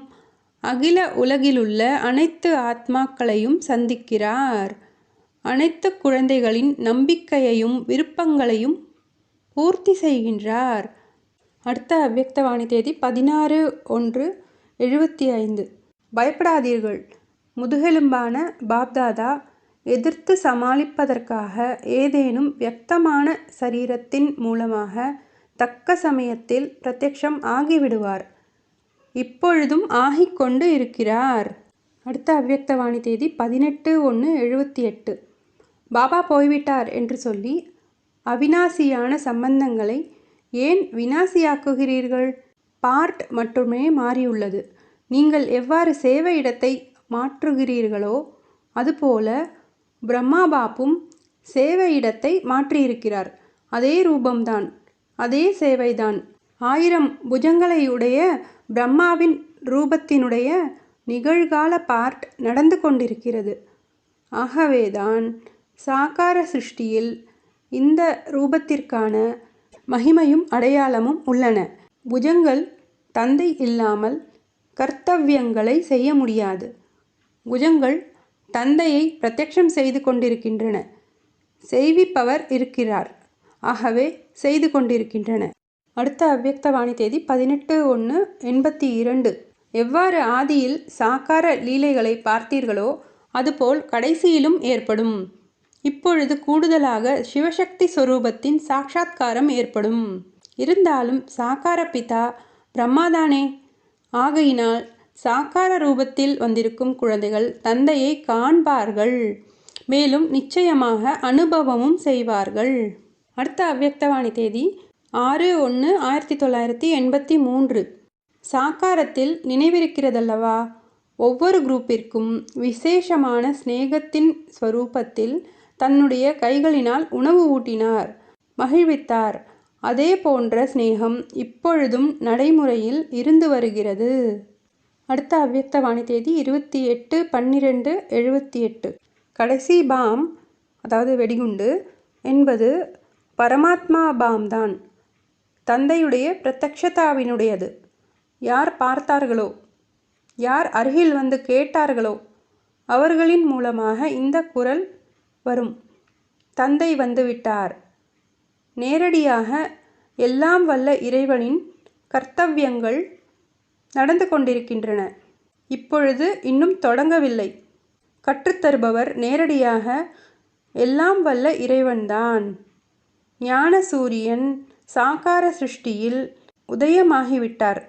அகில உலகிலுள்ள அனைத்து ஆத்மாக்களையும் சந்திக்கிறார். அனைத்து குழந்தைகளின் நம்பிக்கையையும் விருப்பங்களையும் பூர்த்தி செய்கின்றார். அடுத்த அவ்யக்தவாணி தேதி 16/1/75. பயப்படாதீர்கள். முதுகெலும்பான பாப்தாதா எதிர்த்து சமாளிப்பதற்காக ஏதேனும் வியக்தமான சரீரத்தின் மூலமாக தக்க சமயத்தில் பிரத்யக்ஷம் ஆகிவிடுவார். இப்பொழுதும் ஆகிக்கொண்டு இருக்கிறார். அடுத்த அவ்யக்தவாணி தேதி 18/1/78. பாபா போய்விட்டார் என்று சொல்லி அவிநாசியான சம்பந்தங்களை ஏன் விநாசியாக்குகிறீர்கள்? பார்ட் மட்டுமே மாறியுள்ளது. நீங்கள் எவ்வாறு சேவை இடத்தை மாற்றுகிறீர்களோ அதுபோல பிரம்மா பாப்பும் சேவை இடத்தை மாற்றியிருக்கிறார். அதே ரூபம்தான், அதே சேவைதான். 1000 புஜங்களையுடைய பிரம்மாவின் ரூபத்தினுடைய நிகழ்கால பார்ட் நடந்து கொண்டிருக்கிறது. ஆகவேதான் சாகார சிருஷ்டியில் இந்த ரூபத்திற்கான மகிமையும் அடையாளமும் உள்ளன. புஜங்கள் தந்தை இல்லாமல் கர்த்தவ்யங்களை செய்ய முடியாது. புஜங்கள் தந்தையை பிரத்யக்ஷம் செய்து கொண்டிருக்கின்றன. செய்விப்பவர் இருக்கிறார். ஆகவே செய்து கொண்டிருக்கின்றன. அடுத்த அவ்யக்தவாணி தேதி 18/1/82. எவ்வாறு ஆதியில் சாக்கார லீலைகளை பார்த்தீர்களோ அதுபோல் கடைசியிலும் ஏற்படும். இப்பொழுது கூடுதலாக சிவசக்தி சொரூபத்தின் சாட்சாத்காரம் ஏற்படும். இருந்தாலும் சாக்கார பிதா பிரம்மாதானே. ஆகையினால் சாக்கார ரூபத்தில் வந்திருக்கும் குழந்தைகள் தந்தையை காண்பார்கள். மேலும் நிச்சயமாக அனுபவமும் செய்வார்கள். அடுத்த அவ்யக்தவாணி தேதி 6/1/1983. சாக்காரத்தில் நினைவிருக்கிறதல்லவா, ஒவ்வொரு குரூப்பிற்கும் விசேஷமான ஸ்நேகத்தின் ஸ்வரூபத்தில் தன்னுடைய கைகளினால் உணவு ஊட்டினார், மகிழ்வித்தார். அதே போன்ற ஸ்நேகம் இப்பொழுதும் நடைமுறையில் இருந்து வருகிறது. அடுத்த அவ்யக்தவாணி தேதி 28/12/78. கடைசி பாம், அதாவது வெடிகுண்டு என்பது பரமாத்மா பாம் தான். தந்தையுடைய பிரத்யக்ஷதாவினுடையது. யார் பார்த்தார்களோ, யார் அருகில் வந்து கேட்டார்களோ அவர்களின் மூலமாக இந்த குரல் வரும். தந்தை வந்துவிட்டார். நேரடியாக எல்லாம் வல்ல இறைவனின் கர்த்தவ்யங்கள் நடந்து கொண்டிருக்கின்றன. இப்பொழுது இன்னும் தொடங்கவில்லை. கற்றுத்தருபவர் நேரடியாக எல்லாம் வல்ல இறைவன்தான். ஞான சூரியன் சாகார சிருஷ்டியில் உதயமாகிவிட்டார்.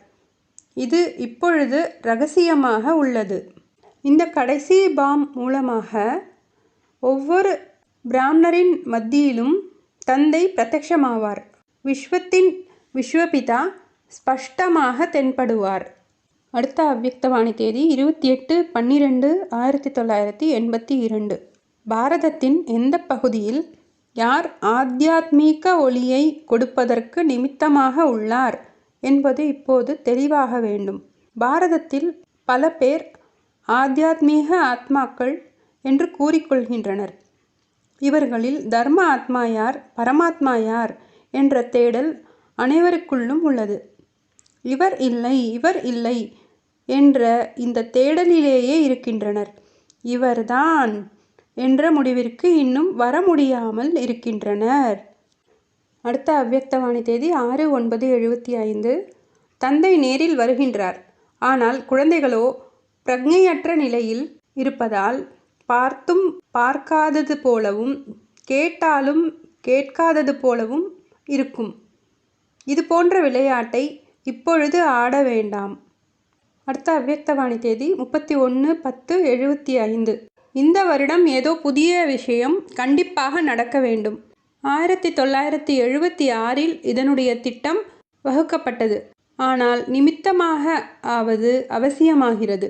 இது இப்பொழுது இரகசியமாக உள்ளது. இந்த கடைசி பாம் மூலமாக ஒவ்வொரு பிராமணரின் மத்தியிலும் தந்தை பிரத்யக்ஷமாவார். விஸ்வத்தின் விஸ்வபிதா ஸ்பஷ்டமாக தென்படுவார். அடுத்த அவ்யக்தவாணி தேதி 28/12/1982. பாரதத்தின் எந்த பகுதியில் யார் ஆத்தியாத்மீக ஒளியை கொடுப்பதற்கு நிமித்தமாக உள்ளார் என்பது இப்போது தெளிவாக வேண்டும். பாரதத்தில் பல பேர் ஆத்தியாத்மீக ஆத்மாக்கள் என்று கூறிக்கொள்கின்றனர். இவர்களில் தர்ம ஆத்மா யார், பரமாத்மா யார் என்ற தேடல் அனைவருக்குள்ளும் உள்ளது. இவர் இல்லை, இவர் இல்லை என்ற இந்த தேடலிலேயே இருக்கின்றனர். இவர்தான் என்ற முடிவிற்கு இன்னும் வர முடியாமல் இருக்கின்றனர். அடுத்த அவ்யக்தவாணி தேதி 6/9/75. தந்தை நேரில் வருகின்றார். ஆனால் குழந்தைகளோ பிரக்ஞையற்ற நிலையில் இருப்பதால் பார்த்தும் பார்க்காதது போலவும் கேட்டாலும் கேட்காதது போலவும் இருக்கும். இது போன்ற விளையாட்டை இப்பொழுது ஆட வேண்டாம். அடுத்த அவ்யக்தவாணி தேதி 31/10/75. இந்த வருடம் ஏதோ புதிய விஷயம் கண்டிப்பாக நடக்க வேண்டும். 1976இல் இதனுடைய திட்டம் வகுக்கப்பட்டது. ஆனால் நிமித்தமாக ஆவது அவசியமாகிறது.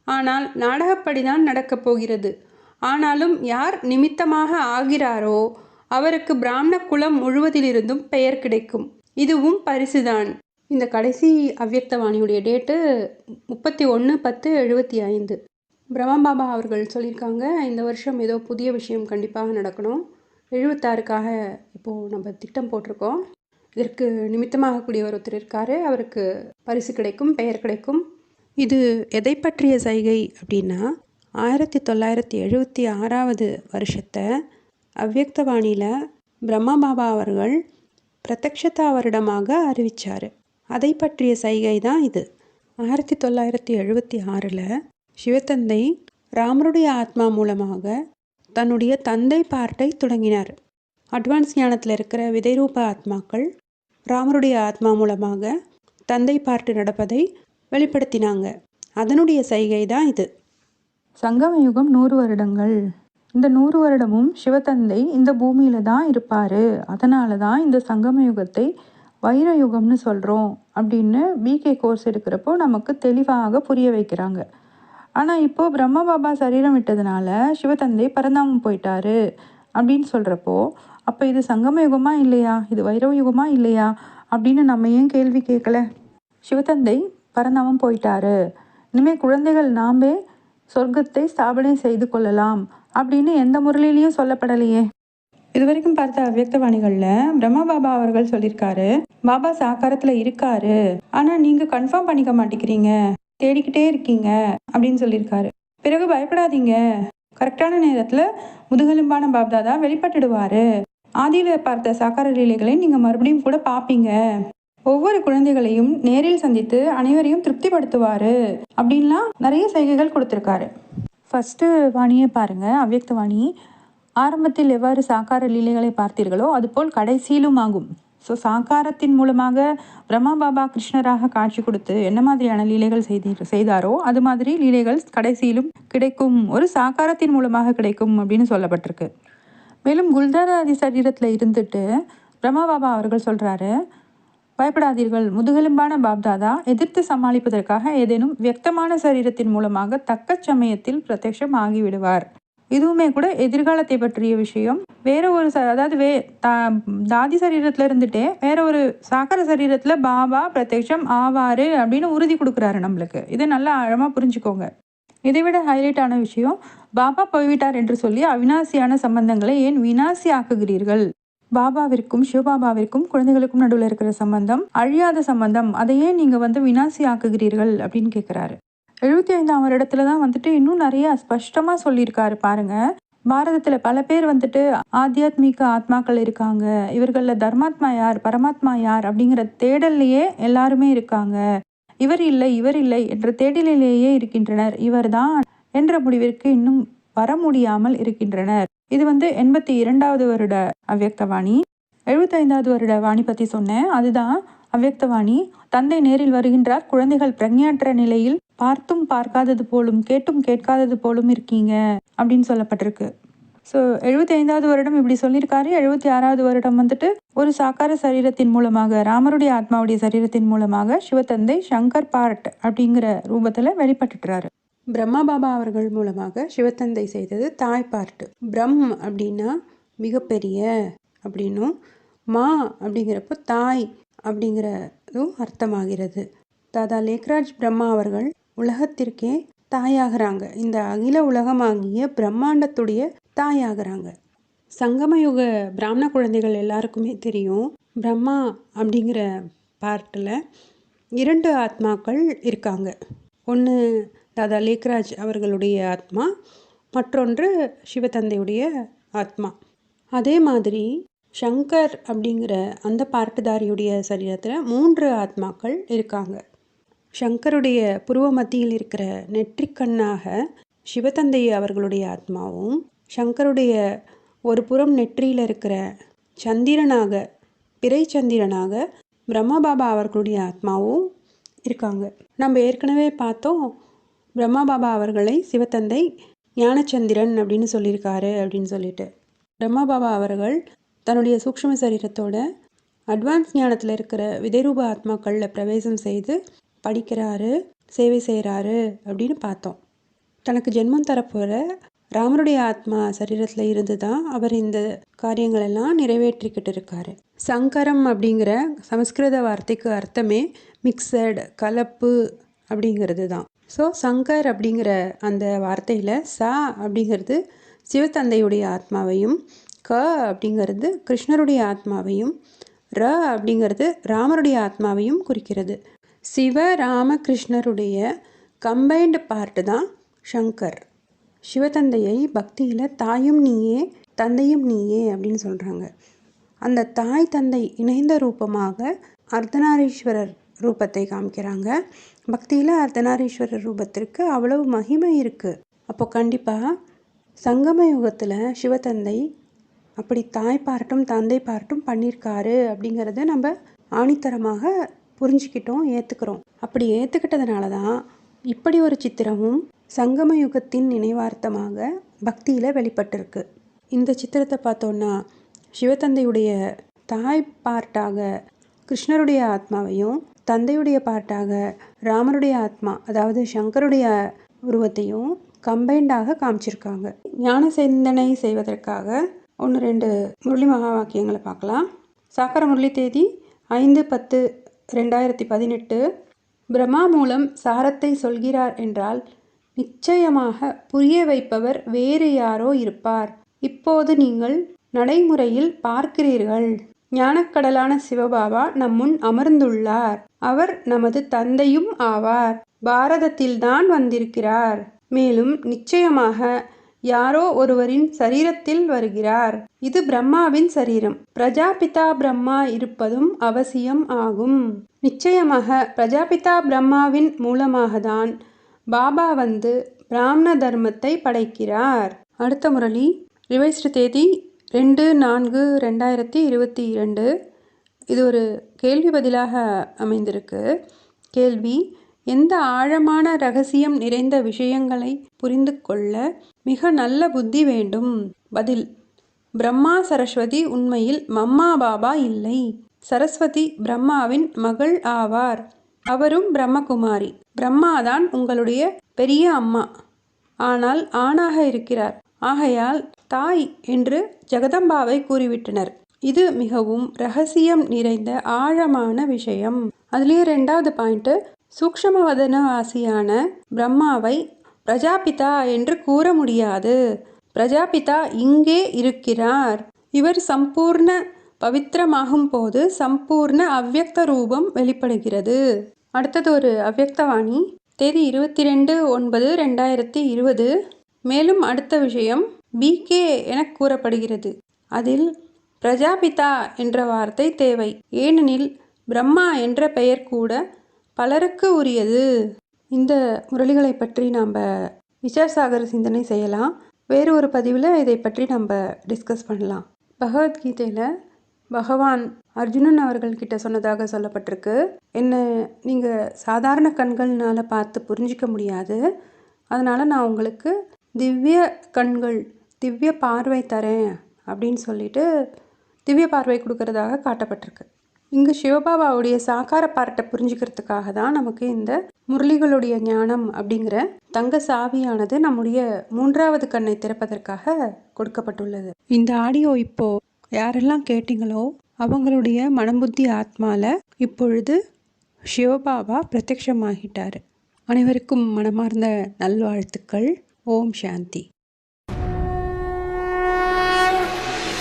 ஆனால் நாடகப்படிதான் நடக்கப் போகிறது. ஆனாலும் யார் நிமித்தமாக ஆகிறாரோ அவருக்கு பிராமண குலம் முழுவதிலிருந்தும் பெயர் கிடைக்கும். இதுவும் பரிசுதான். இந்த கடைசி அவ்யக்தவாணியுடைய டேட்டு 31/10/75. பிரம்மபாபா அவர்கள் சொல்லியிருக்காங்க, இந்த வருஷம் ஏதோ புதிய விஷயம் கண்டிப்பாக நடக்கணும். 76க்காக இப்போது நம்ம திட்டம் போட்டிருக்கோம். இதற்கு நிமித்தமாகக்கூடிய ஒருத்தர் இருக்கார். அவருக்கு பரிசு கிடைக்கும், பெயர் கிடைக்கும். இது எதை பற்றிய சைகை அப்படின்னா, 1976வது வருஷத்தை அவ்யக்தவாணியில் பிரம்மபாபா அவர்கள் பிரத்யக்ஷதா வருடமாக அறிவித்தார். அதை பற்றிய சைகை தான் இது. 1976 சிவத்தந்தை ராமருடைய ஆத்மா மூலமாக தன்னுடைய தந்தை பார்ட்டை தொடங்கினார். அட்வான்ஸ் ஞானத்தில் இருக்கிற விதைரூப ஆத்மாக்கள் ராமருடைய ஆத்மா மூலமாக தந்தை பார்ட்டு நடப்பதை வெளிப்படுத்தினாங்க. அதனுடைய சைகை தான் இது. சங்கம யுகம் 100 வருடங்கள். இந்த 100 வருடமும் சிவத்தந்தை இந்த பூமியில தான் இருப்பார். அதனால தான் இந்த சங்கம யுகத்தை வைர யுகம்னு சொல்கிறோம் அப்படின்னு பிகே கோர்ஸ் எடுக்கிறப்போ நமக்கு தெளிவாக புரிய வைக்கிறாங்க. ஆனால் இப்போது பிரம்மா பாபா சரீரம் விட்டதுனால சிவத்தந்தை பரந்தாமம் போயிட்டாரு அப்படின்னு சொல்கிறப்போ, அப்போ இது சங்கம யுகமா இல்லையா, இது வைரவ யுகமா இல்லையா அப்படின்னு நம்ம ஏன் கேள்வி கேட்கல? சிவத்தந்தை பரந்தாமம் போயிட்டாரு, இனிமேல் குழந்தைகள் நாமே சொர்க்கத்தை ஸ்தாபனை செய்து கொள்ளலாம் அப்படின்னு எந்த முறையிலையும் சொல்லப்படலையே. இது வரைக்கும் பார்த்த அவ்யக்தவாணிகளில் பிரம்மா பாபா அவர்கள் சொல்லியிருக்காரு, பாபா சாக்காரத்தில் இருக்காரு, ஆனால் நீங்கள் கன்ஃபார்ம் பண்ணிக்க மாட்டேங்கிறீங்க, தேடிக்கிட்டே இருக்கீங்க அப்படின்னு சொல்லியிருக்காரு. பிறகு பயப்படாதீங்க, கரெக்டான நேரத்தில் முதுகெலும்பான பாப்தாதா வெளிப்பட்டுடுவார். ஆதியில் பார்த்த சாக்கார லீலைகளை நீங்கள் மறுபடியும் கூட பார்ப்பீங்க. ஒவ்வொரு குழந்தைகளையும் நேரில் சந்தித்து அனைவரையும் திருப்திப்படுத்துவார் அப்படின்லாம் நிறைய சைகைகள் கொடுத்துருக்காரு. ஃபஸ்ட்டு வாணியை பாருங்கள், அவ்யக்த வாணி. ஆரம்பத்தில் எவ்வாறு சாக்கார லீலைகளை பார்த்தீர்களோ அதுபோல் கடைசியிலும் ஆகும். ஸோ சாக்காரத்தின் மூலமாக பிரம்மா பாபா கிருஷ்ணராக காட்சி கொடுத்து என்ன மாதிரியான லீலைகள் செய்தாரோ அது மாதிரி லீலைகள் கடைசியிலும் கிடைக்கும், ஒரு சாக்காரத்தின் மூலமாக கிடைக்கும் அப்படின்னு சொல்லப்பட்டிருக்கு. மேலும் குல்தாராதி சரீரத்தில் இருந்துட்டு பிரம்மா பாபா அவர்கள் சொல்கிறாரு, பயப்படாதீர்கள், முதுகெலும்பான பாப்தாதா எதிர்த்து சமாளிப்பதற்காக ஏதேனும் வியக்தமான சரீரத்தின் மூலமாக தக்க சமயத்தில் பிரத்யட்சம் ஆகிவிடுவார். இதுவுமே கூட எதிர்காலத்தை பற்றிய விஷயம். வேற ஒரு அதாவது தாதி சரீரத்தில் இருந்துட்டே வேற ஒரு சாக்கர சரீரத்தில் பாபா பிரத்யட்சம் ஆவார் அப்படின்னு உறுதி கொடுக்குறாரு நம்மளுக்கு. இதை நல்லா ஆழமாக புரிஞ்சுக்கோங்க. இதை விட ஹைலைட்டான விஷயம், பாபா போய்விட்டார் என்று சொல்லி அவினாசியான சம்பந்தங்களை ஏன் வினாசி ஆக்குகிறீர்கள்? பாபாவிற்கும் சிவபாபாவிற்கும் குழந்தைகளுக்கும் நடுவில் இருக்கிற சம்பந்தம் அழியாத சம்பந்தம், அதையே நீங்கள் வினாசி ஆக்குகிறீர்கள் அப்படின்னு கேட்குறாரு. 75ஆம் வருடத்துல தான் இன்னும் நிறைய ஸ்பஷ்டமாக சொல்லியிருக்காரு பாருங்க. பாரதத்தில் பல பேர் ஆத்தியாத்மிக ஆத்மாக்கள் இருக்காங்க, இவர்களில் தர்மாத்மா யார் பரமாத்மா யார் அப்படிங்கிற தேடல்லையே எல்லாருமே இருக்காங்க. இவர் இல்லை என்ற தேடலிலேயே இருக்கின்றனர். இவர்தான் என்ற முடிவிற்கு இன்னும் வர முடியாமல் இருக்கின்றனர். இது 82வது வருட அவ்யக்தவாணி. 75வது வருட வாணி பற்றி சொன்னேன், அதுதான் அவ்யக்தவாணி. தந்தை நேரில் வருகின்றார், குழந்தைகள் பிரக்ஞாற்ற நிலையில் பார்த்தும் பார்க்காதது போலும் கேட்டும் கேட்காதது போலும் இருக்கீங்க அப்படின்னு சொல்லப்பட்டிருக்கு. ஸோ 75வது வருடம் இப்படி சொல்லியிருக்காரு. 76வது வருடம் ஒரு சாக்கார சரீரத்தின் மூலமாக, ராமருடைய ஆத்மாவுடைய சரீரத்தின் மூலமாக சிவத்தந்தை சங்கர் பார்ட் அப்படிங்கிற ரூபத்தில் வெளிப்பட்டுறாரு. பிரம்மா பாபா அவர்கள் மூலமாக சிவத்தந்தை செய்தது தாய் பார்ட்டு. பிரம் அப்படின்னா மிகப்பெரிய அப்படின்னும், மா அப்படிங்கிறப்போ தாய் அப்படிங்கிறதும் அர்த்தமாகிறது. தாதா லேக்ராஜ் பிரம்மா அவர்கள் உலகத்திற்கே தாயாகிறாங்க. இந்த அகில உலகமாகிய பிரம்மாண்டத்துடைய தாயாகிறாங்க. சங்கமயுக பிராமண குழந்தைகள் எல்லாருக்குமே தெரியும், பிரம்மா அப்படிங்கிற பார்ட்டில் 2 ஆத்மாக்கள் இருக்காங்க. ஒன்று தாதா லேக்ராஜ் அவர்களுடைய ஆத்மா, மற்றொன்று சிவத்தந்தையுடைய ஆத்மா. அதே மாதிரி சங்கர் அப்படிங்கிற அந்த பார்ட்டுதாரியுடைய சரீரத்தில் 3 ஆத்மாக்கள் இருக்காங்க. சங்கருடைய புருவ மத்தியில் இருக்கிற நெற்றிக்கண்ணாக சிவத்தந்தை அவர்களுடைய ஆத்மாவும், சங்கருடைய ஒரு புறம் நெற்றியில் இருக்கிற சந்திரனாக, பிறை சந்திரனாக பிரம்மா பாபா அவர்களுடைய ஆத்மாவும் இருக்காங்க. நம்ம ஏற்கனவே பார்த்தோம், பிரம்மா பாபா அவர்களை சிவத்தந்தை ஞானச்சந்திரன் அப்படின்னு சொல்லியிருக்காரு அப்படின்னு சொல்லிட்டு. பிரம்மா பாபா அவர்கள் தன்னுடைய சூக்ஷ்ம சரீரத்தோட அட்வான்ஸ் ஞானத்தில் இருக்கிற விதைரூப ஆத்மாக்களில் பிரவேசம் செய்து படிக்கிறாரு, சேவை செய்கிறாரு அப்படின்னு பார்த்தோம். தனக்கு ஜென்மம் தரப்போகிற ராமருடைய ஆத்மா சரீரத்தில் இருந்து தான் அவர் இந்த காரியங்களெல்லாம் நிறைவேற்றிக்கிட்டு இருக்காரு. சங்கரம் அப்படிங்கிற சமஸ்கிருத வார்த்தைக்கு அர்த்தமே மிக்சட், கலப்பு அப்படிங்கிறது தான். ஸோ சங்கர் அப்படிங்கிற அந்த வார்த்தையில் சா அப்படிங்கிறது சிவத்தந்தையுடைய ஆத்மாவையும், க அப்படிங்கிறது கிருஷ்ணருடைய ஆத்மாவையும், ர அப்படிங்கிறது ராமருடைய ஆத்மாவையும் குறிக்கிறது. சிவ ராம கிருஷ்ணருடைய கம்பைன்டு பார்ட்டு தான் சங்கர். சிவத்தந்தையை பக்தியில் தாயும் நீயே தந்தையும் நீயே அப்படின்னு சொல்கிறாங்க. அந்த தாய் தந்தை இணைந்த ரூபமாக அர்த்தநாரீஸ்வரர் ரூபத்தை காமிக்கிறாங்க. பக்தியில் அர்த்தநாரீஸ்வரர் ரூபத்திற்கு அவ்வளவு மகிமை இருக்குது. அப்போ கண்டிப்பாக சங்கம யுகத்தில் சிவத்தந்தை அப்படி தாய் பார்ட்டும் தந்தை பார்ட்டும் பண்ணியிருக்காரு அப்படிங்கிறத நம்ம ஆணித்தரமாக புரிஞ்சுக்கிட்டோம், ஏற்றுக்கிறோம். அப்படி ஏற்றுக்கிட்டதுனால தான் இப்படி ஒரு சித்திரமும் சங்கம யுகத்தின் நினைவார்த்தமாக பக்தியில் வெளிப்பட்டிருக்கு. இந்த சித்திரத்தை பார்த்தோன்னா சிவத்தந்தையுடைய தாய் பார்ட்டாக கிருஷ்ணருடைய ஆத்மாவையும் தந்தையுடைய பார்ட்டாக ராமருடைய ஆத்மா அதாவது சங்கருடைய உருவத்தையும் கம்பைண்டாக காமிச்சிருக்காங்க. ஞான சிந்தனை செய்வதற்காக 1-2 முரளி மகா வாக்கியங்களை பார்க்கலாம். சாக்கர முரளி தேதி 5/10/2018. பிரம்மா மூலம் சாரத்தை சொல்கிறார் என்றால் நிச்சயமாக புரிய வைப்பவர் வேறு யாரோ இருப்பார். இப்போது நீங்கள் நடைமுறையில் பார்க்கிறீர்கள். ஞானக்கடலான சிவபாபா நம்முன் அமர்ந்துள்ளார். அவர் நமது தந்தையும் ஆவார். பாரதத்தில்தான் வந்திருக்கிறார். மேலும் நிச்சயமாக யாரோ ஒருவரின் சரீரத்தில் வருகிறார். இது பிரம்மாவின் சரீரம். பிரஜாபிதா பிரம்மா இருப்பதும் அவசியம் ஆகும். நிச்சயமாக பிரஜாபிதா பிரம்மாவின் மூலமாக தான் பாபா வந்து பிராமண தர்மத்தை படைக்கிறார். அடுத்த முரளி ரிவைஸ்டு தேதி 2/4/2022. இது ஒரு கேள்வி பதிலாக அமைந்திருக்கு. கேள்வி: எந்த ஆழமான ரகசியம் நிறைந்த விஷயங்களை புரிந்து கொள்ள மிக நல்ல புத்தி வேண்டும்? பதில்: பிரம்மா சரஸ்வதி உண்மையில் மம்மா பாபா இல்லை. சரஸ்வதி பிரம்மாவின் மகள் ஆவார். அவரும் பிரம்மகுமாரி. பிரம்மாதான் உங்களுடைய பெரிய அம்மா, ஆனால் ஆணாக இருக்கிறார். ஆகையால் தாய் என்று ஜெகதம்பாவை கூறிவிட்டனர். இது மிகவும் ரகசியம் நிறைந்த ஆழமான விஷயம். அதுலேயே 2வது பாயிண்ட்டு, சூக்ஷ்மவதனவாசியான பிரம்மாவை பிரஜாபிதா என்று கூற முடியாது. பிரஜாபிதா இங்கே இருக்கிறார். இவர் சம்பூர்ண பவித்திரமாகும் போது சம்பூர்ண அவ்யக்த ரூபம் வெளிப்படுகிறது. அடுத்தது ஒரு அவ்யக்தவாணி தேதி 22/9/2020. மேலும் அடுத்த விஷயம் பிகே என கூறப்படுகிறது. அதில் பிரஜாபிதா என்ற வார்த்தை தேவை. ஏனெனில் பிரம்மா என்ற பெயர் கூட பலருக்கு உரியது. இந்த முரளிகளை பற்றி நாம் விசாரசாகர சிந்தனை செய்யலாம். வேறு ஒரு பதிவில் இதை பற்றி நம்ம டிஸ்கஸ் பண்ணலாம். பகவத்கீதையில் பகவான் அர்ஜுனன் அவர்கள்கிட்ட சொன்னதாக சொல்லப்பட்டிருக்கு. என்ன நீங்கள் சாதாரண கண்கள்னால் பார்த்து புரிஞ்சிக்க முடியாது. அதனால் நான் உங்களுக்கு திவ்ய கண்கள், திவ்ய பார்வை தரேன் அப்படின்னு சொல்லிட்டு திவ்ய பார்வை கொடுக்கறதாக காட்டப்பட்டிருக்கு. இங்கு சிவபாபாவுடைய சாக்கார பார்ட்டை புரிஞ்சுக்கிறதுக்காக தான் நமக்கு இந்த முரளிகளுடைய ஞானம் அப்படிங்கிற தங்க சாவியானது நம்முடைய 3வது கண்ணை திறப்பதற்காக கொடுக்கப்பட்டுள்ளது. இந்த ஆடியோ இப்போ யாரெல்லாம் கேட்டீங்களோ அவங்களுடைய மனம்புத்தி ஆத்மால இப்பொழுது சிவபாபா பிரத்யட்சமாகிட்டார். அனைவருக்கும் மனமார்ந்த நல்வாழ்த்துக்கள். ஓம் சாந்தி.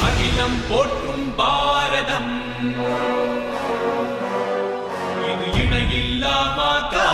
அகிலம் போற்றும் பாரதம் இது இணையில்லா மாதா.